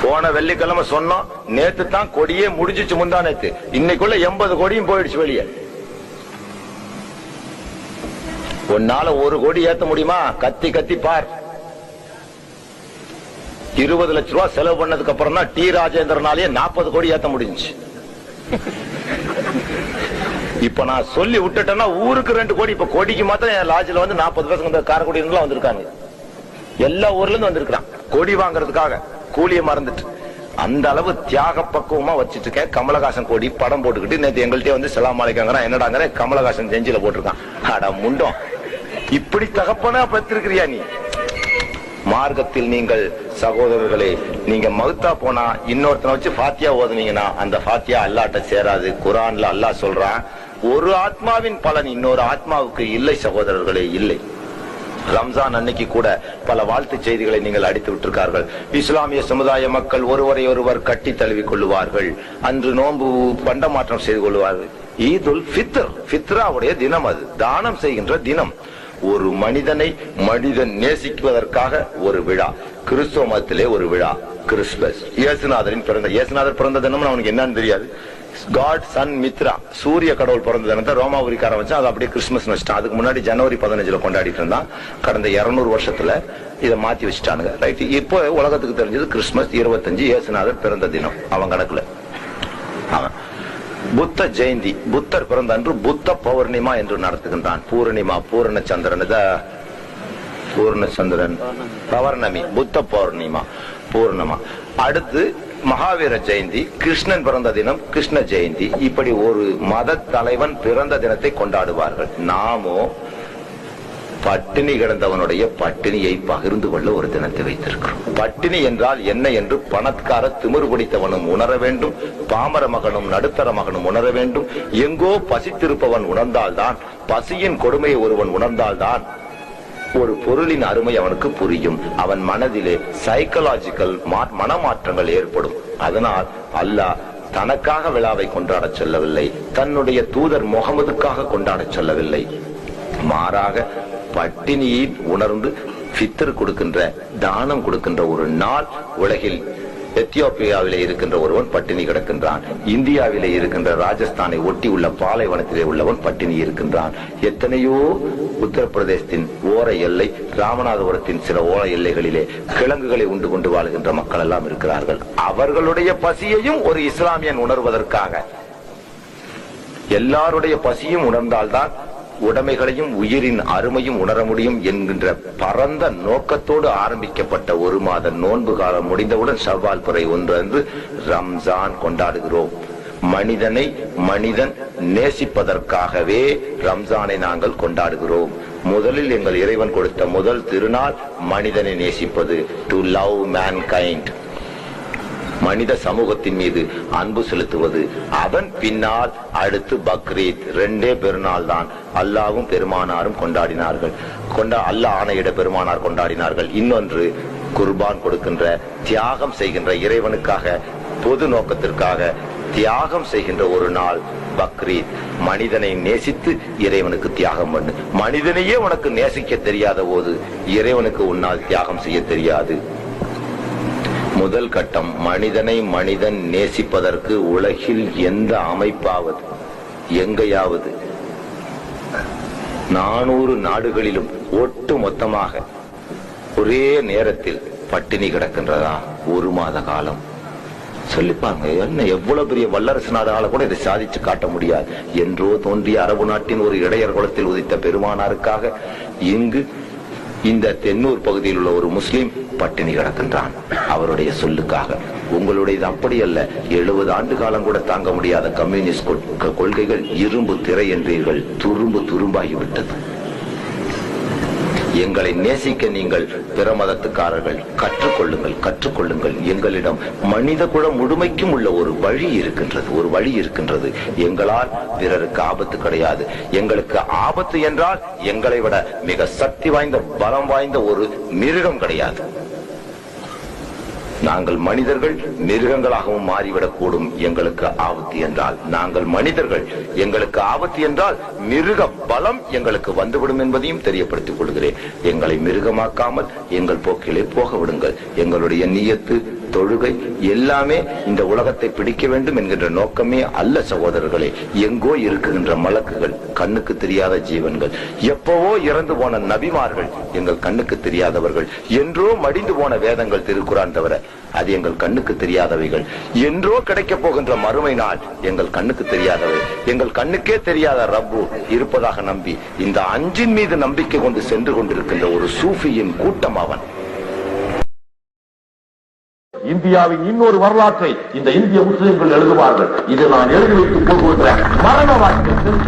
போன வெள்ளிக்கிழமை சொன்னோம், நேத்து தான் கொடியே முடிஞ்சிச்சு, முந்தா நேத்து. இன்னைக்குள்ள 80 கோடியும் போயிடுச்சு வெளியே. உன்னால 1 கோடி ஏத்த முடியுமா? கத்தி கத்தி பார். 20 லட்சம் ரூபாய் செலவு பண்ணதுக்கு அப்புறம் தான் டி ராஜேந்திரனாலேயே 40 கோடி ஏத்த முடிஞ்சு. இப்ப நான் சொல்லி விட்டுட்டேன்னா ஊருக்கு 2 கோடி. இப்ப கொடிக்கு மாத்திரம் என் லாட்ஜில் வந்து 40 பேர் காரைக்குடி இருந்து வந்திருக்காங்க. எல்லா ஊர்ல இருந்து வந்திருக்கான் கொடி வாங்குறதுக்காக, கூலிய மறந்துட்டு. அந்த அளவு தியாக பக்குவமா வச்சிட்டு இருக்க. கமலஹாசன் கொடி படம் போட்டுக்கிட்டு நேற்று எங்கள்கிட்ட வந்து செலாம் அழைக்காங்க. என்னடாங்கிற கமலஹாசன் செஞ்சில போட்டிருக்கான். அட முண்டம், இப்படி தகப்பனா பெற்றிருக்கிறியா நீ? மார்க்கத்தில் நீங்கள் சகோதரர்களே, நீங்க மௌத்தா போனா இன்னொருத்தனை வச்சு ஃபாத்தியா ஓதுனீங்கன்னா அந்த ஃபாத்தியா அல்லாட்ட சேராது. குர்ஆன்ல அல்லாஹ் சொல்றான், ஒரு ஆத்மாவின் பலன் இன்னொரு ஆத்மாவுக்கு இல்லை சகோதரர்களே, இல்லை. ரம்ஜான் அன்னைக்கு கூட பல வாழ்த்து செய்திகளை நீங்கள் அடித்து விட்டிருக்கார்கள். இஸ்லாமிய சமுதாய மக்கள் ஒருவரை ஒருவர் கட்டி தழுவிக் கொள்ளுவார்கள். அன்று நோன்பு பண்டமாற்றம் செய்து கொள்வார்கள். ஈதுல் ஃபித்ர், ஃபித்ராவுடைய தினம், அது தானம் செய்கின்ற தினம். ஒரு மனிதனை மனிதன் நேசிக்குவதற்காக ஒரு விழா. கிறிஸ்துவ மதத்திலே ஒரு விழா கிறிஸ்துமஸ். இயேசுநாதரின் பிறந்த, இயேசுநாதர் பிறந்த தினம் அவனுக்கு என்னன்னு தெரியாது. காட் சன் மித்ரா, சூரிய கடவுள் பிறந்த தினத்தை ரோமாபுரிக்காரன் வச்சு அது அப்படியே கிறிஸ்துமஸ் வச்சுட்டான். அதுக்கு முன்னாடி ஜனவரி 15 கொண்டாடிட்டு இருந்தான். கடந்த 200 வருஷத்துல இதை மாத்தி வச்சுட்டானுங்க. ரைட், இப்போ உலகத்துக்கு தெரிஞ்சது கிறிஸ்துமஸ் 25 இயேசுநாதர் பிறந்த தினம் அவன் கணக்குல. அவன் புத்த ஜெயந்தி, புத்தர் பிறந்த அன்று புத்த பௌர்ணிமா என்று நடத்துகின்றான். பூர்ணிமா, பூர்ண சந்திரன், பூர்ணச்சந்திரன், பௌர்ணமி, புத்த பௌர்ணிமா, பூர்ணமா. அடுத்து மகாவீர ஜெயந்தி, கிருஷ்ணன் பிறந்த தினம் கிருஷ்ண ஜெயந்தி. இப்படி ஒரு மத தலைவன் பிறந்த தினத்தை கொண்டாடுவார்கள். நாமோ பட்டினி கிடந்தவனுடைய பட்டினியை பகிர்ந்து கொள்ள ஒரு தினத்தை வைத்திருக்கிறோம். பட்டினி என்றால் என்ன என்று பணக்கார திமிரு பிடித்தவனும் உணர வேண்டும், பாமர மகனும் நடுத்தர மகனும் உணர வேண்டும். எங்கோ பசித்திருப்பவன் உணர்ந்தால்தான், பசியின் கொடுமையை ஒருவன் உணர்ந்தால்தான் ஒரு பொருளின் அருமை அவனுக்கு புரியும். அவன் மனதிலே சைக்கலாஜிக்கல் மனமாற்றங்கள் ஏற்படும். அதனால் அல்லாஹ் தனக்காக விழாவை கொண்டாட சொல்லவில்லை, தன்னுடைய தூதர் முகமதுக்காக கொண்டாட சொல்லவில்லை. மாறாக பட்டினியை உணர்ந்து ஃபித்ர் கொடுக்கின்ற, தானம் கொடுக்கின்ற ஒரு நாள் உலகில். எத்தியோப்பியாவிலே இருக்கின்ற ஒருவன் பட்டினி கிடக்கின்றான். இந்தியாவிலே இருக்கின்ற ராஜஸ்தானை ஒட்டி உள்ள பாலைவனத்திலே உள்ளவன் பட்டினி இருக்கின்றான். எத்தனையோ உத்தரப்பிரதேசத்தின் ஓர எல்லை, ராமநாதபுரத்தின் சில ஓர எல்லைகளிலே கிழங்குகளை உண்டு கொண்டு வாழ்கின்ற மக்கள் எல்லாம் இருக்கிறார்கள். அவர்களுடைய பசியையும் ஒரு இஸ்லாமியன் உணர்வதற்காக, எல்லாருடைய பசியும் உணர்ந்தால்தான் உடைமைகளையும் உயிரின் அருமையும் உணர முடியும் என்கின்ற பரந்த நோக்கத்தோடு ஆரம்பிக்கப்பட்ட 1 மாத நோன்பு காலம் முடிந்தவுடன் ஷவ்வால் பிறை 1 அன்று ரம்ஜான் கொண்டாடுகிறோம். மனிதனை மனிதன் நேசிப்பதற்காகவே ரம்ஜானை நாங்கள் கொண்டாடுகிறோம். முதலில் எங்கள் இறைவன் கொடுத்த முதல் திருநாள் மனிதனை நேசிப்பது, டு லவ் மேன்கைண்ட், மனித சமூகத்தின் மீது அன்பு செலுத்துவது. அதன் பின்னால் அடுத்து பக்ரீத். 2 பெருநாள் தான். அல்லாவும் பெருமானாரும் கொண்டாடினார்கள். அல்லாஹ் ஆணையிட பெருமானார் கொண்டாடினார்கள். இன்னொன்று குர்பான் கொடுக்கின்ற, தியாகம் செய்கின்ற, இறைவனுக்காக பொது நோக்கத்திற்காக தியாகம் செய்கின்ற ஒரு நாள் பக்ரீத். மனிதனை நேசித்து இறைவனுக்கு தியாகம் பண்ணு. மனிதனையே உனக்கு நேசிக்க தெரியாத போது இறைவனுக்கு உன்னால் தியாகம் செய்ய தெரியாது. முதல் கட்டம், மனிதனை மனிதன் நேசிப்பதற்கு உலகில் எந்த அமைப்பாவது, எங்கையாவது 400 நாடுகளிலும் ஒட்டு மொத்தமாக ஒரே நேரத்தில் பட்டினி கிடக்கின்றதா? 1 மாத காலம். சொல்லிப்பாங்க, என்ன எவ்வளவு பெரிய வல்லரசு நாடால கூட இதை சாதிச்சு காட்ட முடியாது. என்றோ தோன்றிய அரபு நாட்டின் ஒரு இடையர் குலத்தில் உதித்த பெருமானாருக்காக இங்கு இந்த தென்னூர் பகுதியில் உள்ள ஒரு முஸ்லிம் பட்டினி கிடக்கின்றான் அவருடைய சொல்லுக்காக. உங்களுடையது அப்படி அல்ல. 70 ஆண்டு காலம் கூட தாங்க முடியாத கம்யூனிஸ்ட் கொள்கைகள் இரும்பு திரை என்றீர்கள், துரும்பு துரும்பாகிவிட்டது. எங்களை நேசிக்க நீங்கள் பிற மதத்துக்காரர்கள் கற்றுக்கொள்ளுங்கள், கற்றுக்கொள்ளுங்கள். எங்களிடம் மனித குலம் முழுமைக்கும் உள்ள ஒரு வழி இருக்கின்றது, ஒரு வழி இருக்கின்றது. எங்களால் பிறருக்கு ஆபத்து கிடையாது. எங்களுக்கு ஆபத்து என்றால் எங்களை விட மிக சக்தி வாய்ந்த, பலம் வாய்ந்த ஒரு மிருகம் கிடையாது. நாங்கள் மனிதர்கள் மிருகங்களாகவும் மாறிவிடக் கூடும். எங்களுக்கு ஆபத்து என்றால் நாங்கள் மனிதர்கள், எங்களுக்கு ஆபத்து என்றால் மிருகம் பலம் எங்களுக்கு வந்துவிடும் என்பதையும் தெரியப்படுத்திக் கொள்கிறேன். எங்களை மிருகமாக்காமல் எங்கள் போக்கிலே போக விடுங்கள். எங்களுடைய நியத்து, தொழுகை எல்லாமே இந்த உலகத்தை பிடிக்க வேண்டும் என்கின்ற நோக்கமே அல்ல சகோதரர்களே. எங்கோ இருக்குகின்ற மலக்குகள், கண்ணுக்கு தெரியாத ஜீவன்கள், எப்பவோ இறந்து போன நபிமார்கள் எங்கள் கண்ணுக்கு தெரியாதவர்கள், என்றோ மடிந்து போன வேதங்கள், திருக்குரான் தவிர அது எங்கள் கண்ணுக்கு தெரியாதவைகள், என்றோ கிடைக்க போகின்ற மறுமை நாள் எங்கள் கண்ணுக்கு தெரியாதவை, எங்கள் கண்ணுக்கே தெரியாத ரப்பு இருப்பதாக நம்பி இந்த அஞ்சின் மீது நம்பிக்கை கொண்டு சென்று கொண்டிருக்கின்ற ஒரு சூஃபியின் கூட்டம் அவன். இந்தியாவின் இன்னொரு வரலாற்றை இந்த இந்திய முஸ்லிம்கள் எழுதுவார்கள். இது நான் எழுதி வைத்துக் கொள்கின்ற மரண வாக்கியத்தில்